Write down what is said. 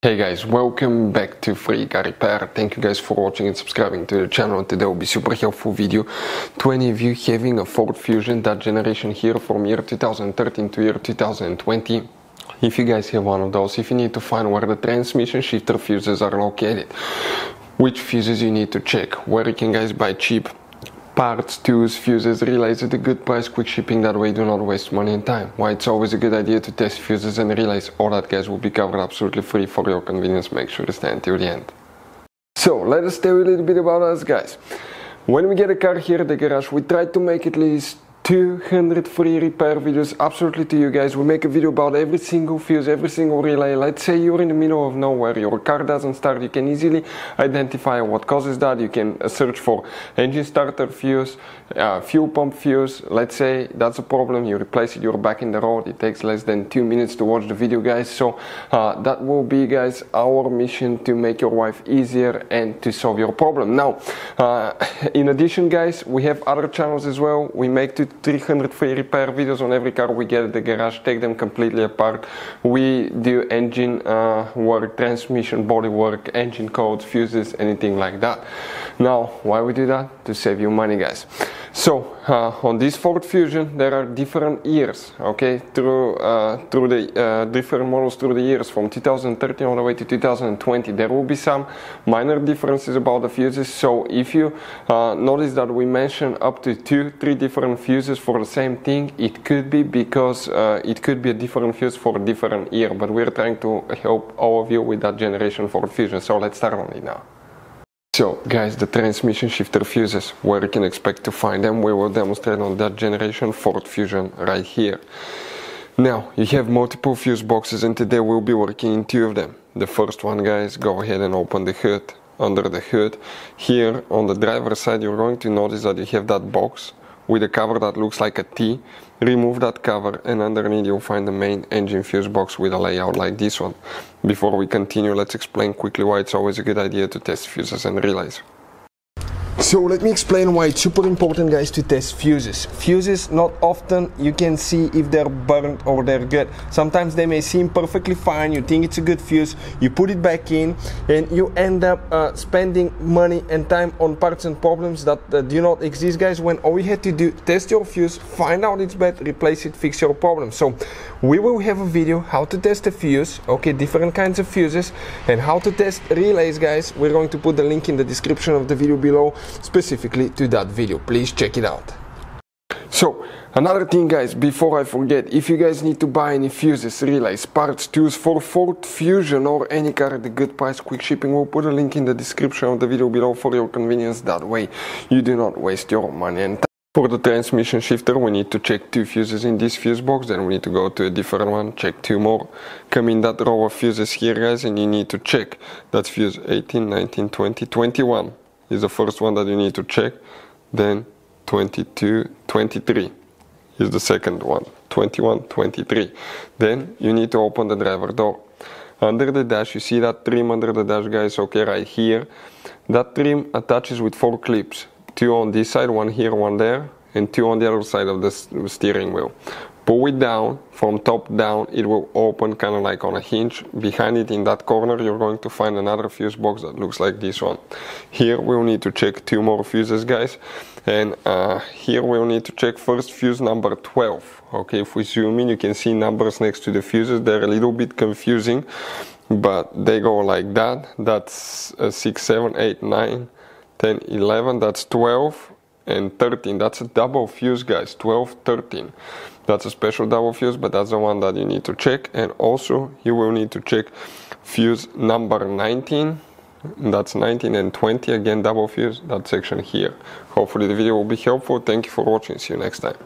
Hey guys, welcome back to Free Car Repair. Thank you guys for watching and subscribing to the channel. Today will be super helpful video to any of you having a Ford Fusion, that generation here from year 2013 to year 2020. If you guys have one of those, if you need to find where the transmission shifter fuses are located, which fuses you need to check, where you can guys buy cheap parts, tools, fuses, relays at a good price, quick shipping, that way do not waste money and time. Why it's always a good idea to test fuses and relays, all that guys will be covered absolutely free for your convenience. Make sure to stay until the end. So let us tell you a little bit about us guys. When we get a car here at the garage, we try to make at least 200 free repair videos absolutely to you guys. We make a video about every single fuse, every single relay. Let's say you're in the middle of nowhere, your car doesn't start, you can easily identify what causes that. You can search for engine starter fuse, fuel pump fuse. Let's say that's a problem, you replace it, you're back in the road. It takes less than 2 minutes to watch the video guys. So that will be guys our mission, to make your life easier and to solve your problem. Now in addition guys, we have other channels as well. We make 300 free repair videos on every car we get at the garage, take them completely apart. We do engine work, transmission, body work, engine codes, fuses, anything like that. Now, why we do that? To save you money guys. So on this Ford Fusion there are different years, okay, through the different models through the years from 2013 all the way to 2020. There will be some minor differences about the fuses. So if you notice that we mention up to 2-3 different fuses for the same thing, it could be because it could be a different fuse for a different year, but we're trying to help all of you with that generation Ford Fusion. So let's start on it now. So guys, the transmission shifter fuses, where you can expect to find them, we will demonstrate on that generation Ford Fusion right here. Now, you have multiple fuse boxes and today we'll be working in 2 of them. The first one guys, go ahead and open the hood. Under the hood, here on the driver's side, you're going to notice that you have that box with a cover that looks like a T. Remove that cover and underneath you'll find the main engine fuse box with a layout like this one. Before we continue, let's explain quickly why it's always a good idea to test fuses and relays. So let me explain why it's super important guys to test fuses. Fuses, not often you can see if they're burnt or they're good. Sometimes they may seem perfectly fine, you think it's a good fuse, you put it back in and you end up spending money and time on parts and problems that do not exist guys, when all you had to do, test your fuse, find out it's bad, replace it, fix your problem. So we will have a video how to test a fuse, okay, different kinds of fuses, and how to test relays guys. We're going to put the link in the description of the video below specifically to that video. Please check it out. So another thing guys, before I forget, if you guys need to buy any fuses, relays, parts, tools for Ford Fusion or any car at a good price, quick shipping, we'll put a link in the description of the video below for your convenience. That way you do not waste your money and time. For the transmission shifter we need to check 2 fuses in this fuse box, then we need to go to a different one, check 2 more, come in that row of fuses here guys, and you need to check that's fuse 18, 19, 20, 21 is the first one that you need to check, then 22, 23 is the second one, 21, 23. Then you need to open the driver door. Under the dash, you see that trim under the dash guys, okay, right here. That trim attaches with 4 clips, 2 on this side, 1 here, 1 there, and 2 on the other side of the steering wheel. Pull it down, from top down, it will open kind of like on a hinge. Behind it in that corner you're going to find another fuse box that looks like this one. Here we'll need to check 2 more fuses guys, and here we'll need to check first fuse number 12. Okay, if we zoom in you can see numbers next to the fuses, they're a little bit confusing, but they go like that. That's 6, 7, 8, 9, 10, 11, that's 12 and 13. That's a double fuse guys, 12, 13. That's a special double fuse, but that's the one that you need to check. And also you will need to check fuse number 19, that's 19, and 20, again double fuse, that section here. Hopefully the video will be helpful. Thank you for watching, see you next time.